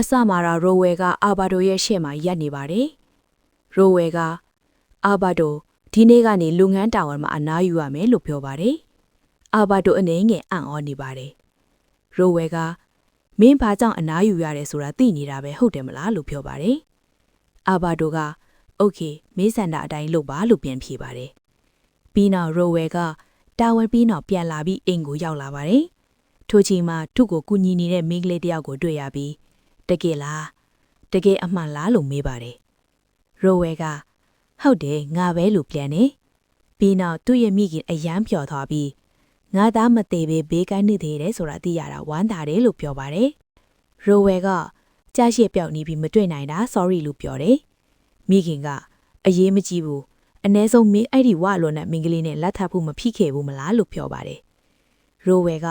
အစမှာတော့ရိုဝယ်ကအာဘာဒိုရဲ့ရှေ့မှာရပ်နေပါတယ်။ရိုဝယ်ကအာဘာဒိုဒီနေ့ကနေလူငန်းတာဝန်မှာအနားယူရမယ်လို့ပြောပါတယ်။အာဘာဒိုအနေငယ်အံ့ဩနေပါတယ်။ရိုဝယ်ကမင်းဘာကြောင့်အနားယူရတယ်ဆိုတာသိနေတာပဲဟုတ်တယ်မလားလို့ပြောပါတယ်။အာဘာဒိုကโอเคမေးစန္ဒအတိုင်းလုပ်ပါလို့ပြန်ဖြေပါတယ်။ပြီးနောက်ရိုဝယ်ကတာဝန်ပြီးနောက်ပြန်လာပြီးအိမ်ကိုရောက်လာပါတယ်။ထိုချိန်မှာသူ့ကိုကူညီနေတဲ့မိန်းကလေးတယောက်ကိုတွေ့ရပြီးတကယ်လားတကယ်အမှန်လားလို့မေးပါတယ်။ရိုဝယ်ကဟုတ်တယ်ငါပဲလို့ပြန်နေပြီးနောက်သူ့ရဲ့မိခင်အယမ်းပျော်သွားပြီးငါသားမသေးပဲဘေးကန်းနေသေးတယ်ဆိုတာသိရတာဝမ်းသာတယ်လို့ပြောပါတယ်။ရိုဝယ်ကကြားရှိပြောက်နေပြီးမတွေ့နိုင်တာ sorry လို့ပြောတယ်။မိခင်ကအရေးမကြီးဘူးအ ਨੇ ဆုံးမင်းအဲ့ဒီဝါလွန်တဲ့မိန်းကလေးနဲ့လက်ထပ်ဖို့မဖြစ်ခဲ့ဘူးမလားလို့ပြောပါတယ်။ရိုဝယ်က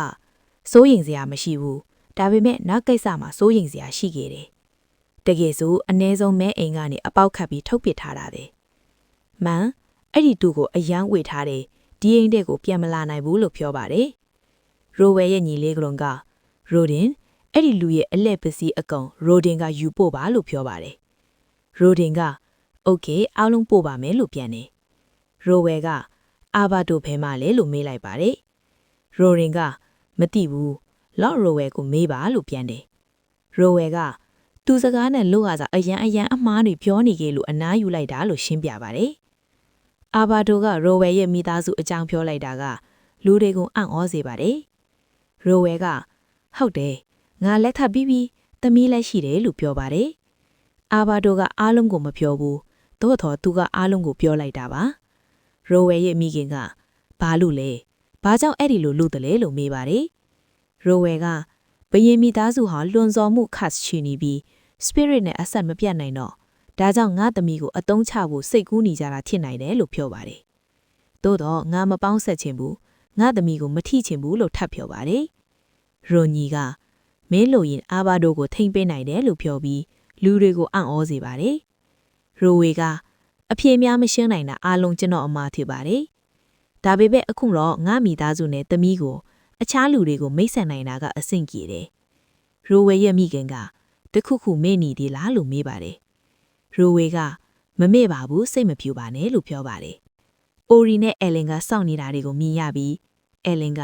စိုးရင်စရာမရှိဘူးဒါပေမဲ့နောက်ကိစ္စမှာစိုးရင်စရာရှိခဲ့တယ်။တကယ်ဆိုအ ਨੇ ဆုံးမဲအိမ်ကနေအပေါက်ခတ်ပြီးထုတ်ပစ်ထားတာပဲ။မှန်အဲ့ဒီသူ့ကိုအယမ်းဝေထားတယ်ဒီအိမ်တဲ့ကိုပြန်မလာနိုင်ဘူးလို့ပြောပါတယ်။ရိုဝယ်ရဲ့ညီလေးကလုံးကရိုဒင်အဲ့ဒီလူရဲ့အလက်ပစည်းအကောင်ရိုဒင်ကယူပို့ပါလို့ပြောပါတယ်။ရိုဒင်ကโอเคအားလုံးပို့ပါမယ်လို့ပြန်တယ်။ရိုဝယ်ကအာဘာဒိုဖဲမလဲလို့မေးလိုက်ပါတယ်။ရိုဒင်ကမသိဘူးလော့ရိုဝယ်ကိုမေးပါလို့ပြန်တယ်။ရိုဝယ်ကသူစကားနဲ့လို့ရစားအယံအမှားတွေပြောနေခဲ့လို့အနားယူလိုက်တာလို့ရှင်းပြပါတယ်။အာဘာဒိုကရိုဝယ်ရဲ့မိသားစုအကြောင်းပြောလိုက်တာကလူတွေကိုအံ့ဩစေပါတယ်။ရိုဝယ်ကဟုတ်တယ်ငါလက်ထပ်ပြီးပြီသမီးလည်းရှိတယ်လို့ပြောပါတယ်။အာဘာဒိုကအားလုံးကိုမပြောဘူးသို့တော်သူကအားလုံးကိုပြောလိုက်တာပါ။ရိုဝယ်ရဲ့မိခင်ကဘာလို့လဲဘာကြောင့်အဲ့ဒီလိုလုပ်တယ်လဲလို့မေးပါတယ်။ရိုဝယ်ကဘယင်မိသားစုဟာလွန်စော်မှုခတ်ချီနေပြီး spirit နဲ့အဆက်မပြတ်နိုင်တော့ဒါကြောင့်ငါသမီးကိုအတုံးချဖို့စိတ်ကူးနေကြတာဖြစ်နိုင်တယ်လို့ပြောပါတယ်။သို့တော့ငါမပေါင်းဆက်ချင်ဘူးငါသမီးကိုမထိချင်ဘူးလို့ထပ်ပြောပါတယ်။ရိုညီကမင်းလိုရင်အာဘာဒိုကိုထိမ့်ပေးနိုင်တယ်လို့ပြောပြီးလူတွေကိုအံ့ဩစေပါတယ်။ရိုဝေကအပြေများမရှင်းနိုင်တာအားလုံးကျွန်တော်အမှားဖြစ်ပါတယ်။ဒါပေမဲ့အခုတော့ငါမိသားစုနဲ့သမီးကိုအခြားလူတွေကိုမိတ်ဆက်နိုင်တာကအဆင့်ကြီးတယ်။ရိုဝေရဲ့မိခင်ကတခုခုမေ့နေသေးလားလို့မေးပါတယ်။ရိုဝေကမမေ့ပါဘူးစိတ်မပြူပါနဲ့လို့ပြောပါတယ်။အိုရီနဲ့အယ်လင်ကစောင့်နေတာတွေကိုမြင်ရပြီးအယ်လင်က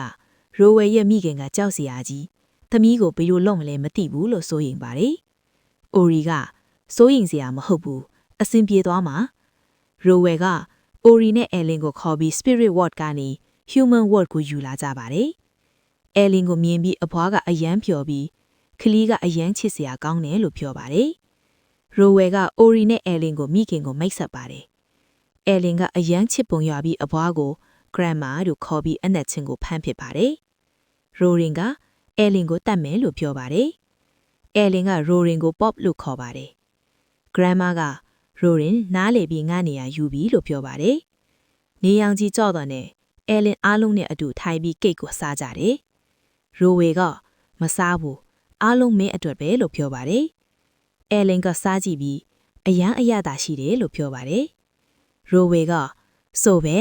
ရိုဝေရဲ့မိခင်ကကြောက်စရာကြီးသမီးကိုဘယ်လိုလုပ်မလဲမသိဘူးလို့စိုးရိမ်ပါတယ်။အိုရီကစိုးရိမ်စရာမဟုတ်ဘူးအဆင်ပြေသွားမှာရိုဝေကအိုရီနဲ့အယ်လင်ကိုခေါ်ပြီး spirit ward ကနေ human ward ကိုယူလာကြပါတယ်။အယ်လင်ကိုမြင်ပြီးအဖွားကအယမ်းပျော်ပြီးခလီးကအယမ်းချစ်စရာကောင်းတယ်လို့ပြောပါတယ်။ရိုဝေကအိုရီနဲ့အယ်လင်ကိုမိခင်ကိုမိတ်ဆက်ပါတယ်။အယ်လင်ကအယမ်းချစ်ပုံရပြီးအဖွားကို grandma လို့ခေါ်ပြီးအနက်ချင်းကိုဖမ်းပစ်ပါတယ်။ရိုရင်ကအယ်လင်ကိုတတ်မယ်လို့ပြောပါတယ်။အယ်လင်ကရိုရင်ကို pop လို့ခေါ်ပါတယ်။ grandma ကရိုရင်နားလေပြီးငါနေရယူပြီးလို့ပြောပါတယ်။နေရောင်ကြီးကြော့တော့နဲ့အယ်လင်အားလုံးနဲ့အတူထိုင်ပြီးကိတ်ကိုစားကြတယ်။ရိုဝေကမစားဘူးအားလုံးမင်းအတွက်ပဲလို့ပြောပါတယ်။အယ်လင်ကစားကြည့်ပြီးအယမ်းအရသာရှိတယ်လို့ပြောပါတယ်။ရိုဝေကဆိုပဲ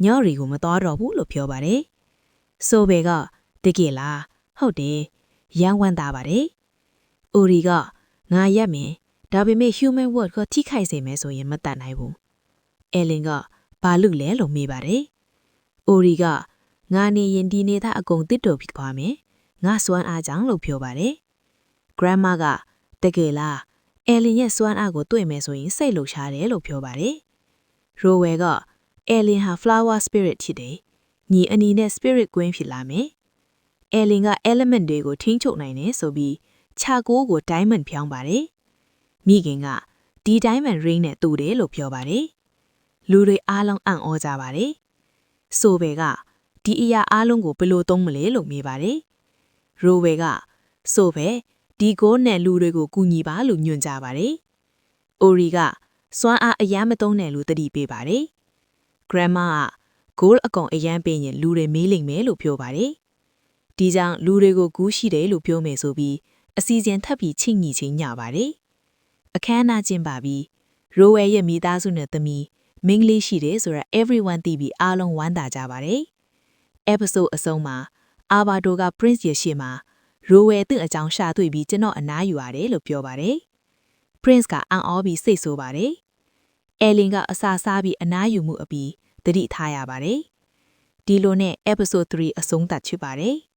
ညော့ရီကိုမတော်တော့ဘူးလို့ပြောပါတယ်။ဆိုပဲကတကယ်လားဟုတ်တယ်ရမ်းဝမ်းသာပါတယ်။အိုရီကငါရက်မင်းဒါပေမဲ့ human word ကိုထိခိုက်စေမယ်ဆိုရင်မတတ်နိုင်ဘူး။အယ်လင်ကဘာလို့လဲလို့မေးပါတယ်။အိုရီကငါနေရင်ဒီနေသားအကုန်တစ်တော်ဖြစ်သွားမယ်။ငါစွမ်းအားကြောင့်လို့ပြောပါတယ်။ grandma ကတကယ်လားအယ်လင်ရဲ့စွမ်းအားကိုတွေ့မယ်ဆိုရင်စိတ်လှုပ်ရှားတယ်လို့ပြောပါတယ်။ရိုဝယ်ကအယ်လင်ဟာ flower spirit ဖြစ်တယ်။ညီအနီနဲ့ spirit queen ဖြစ်လာမယ်။အယ်လင်က element တွေကိုထိန်းချုပ်နိုင်တယ်ဆိုပြီးခြာကိုးကို diamond ဖြောင်းပါတယ်။မိခင်ကဒီ diamond ring နဲ့တူတယ်လို့ပြောပါတယ်။လူတွေအားလုံးအံ့ဩကြပါတယ်။ဆိုပဲကဒီအရာအားလုံးကိုဘယ်လိုသုံးမလဲလို့မေးပါတယ်။ရိုဝယ်ကဆိုပဲဒီကိုနဲ့လူတွေကိုကူညီပါလို့ညွှန်ကြားပါတယ်။အိုရီကစွမ်းအားအယမ်းမသုံးတယ်လို့တတိပေးပါတယ်။ grandma က goal အကောင်အယမ်းပေးရင်လူတွေမေးလိမ့်မယ်လို့ပြောပါတယ်။ဒီကြောင့်လူတွေကိုကူးရှိတယ်လို့ပြောမယ်ဆိုပြီးအစီအစဉ်ထပ်ပြီးချိတ်ညီချင်းညပါတယ်။အခမ်းအနားကျင်းပပြီးရိုဝယ်ရဲ့မိသားစုနဲ့သမီးမင်းကလေးရှိတယ်ဆိုတော့ everyone သိပြီးအားလုံးဝမ်းသာကြပါတယ်။ episode အဆုံးမှာအာဘာဒိုက prince ရဲ့ရှေ့မှာ ရိုဝယ်သူ့အကြောင်းရှာတွေ့ပြီးကျွန်တော်အနားယူရတယ်လို့ပြောပါတယ်။ Prince ကအံ့ဩပြီးစိတ်ဆိုးပါတယ်။ Ellen ကအစာစားပြီးအနားယူမှုအပြီးသတိထားရပါတယ်။ဒီလိုနဲ့ episode 3အဆုံးသတ်ချပါတယ်။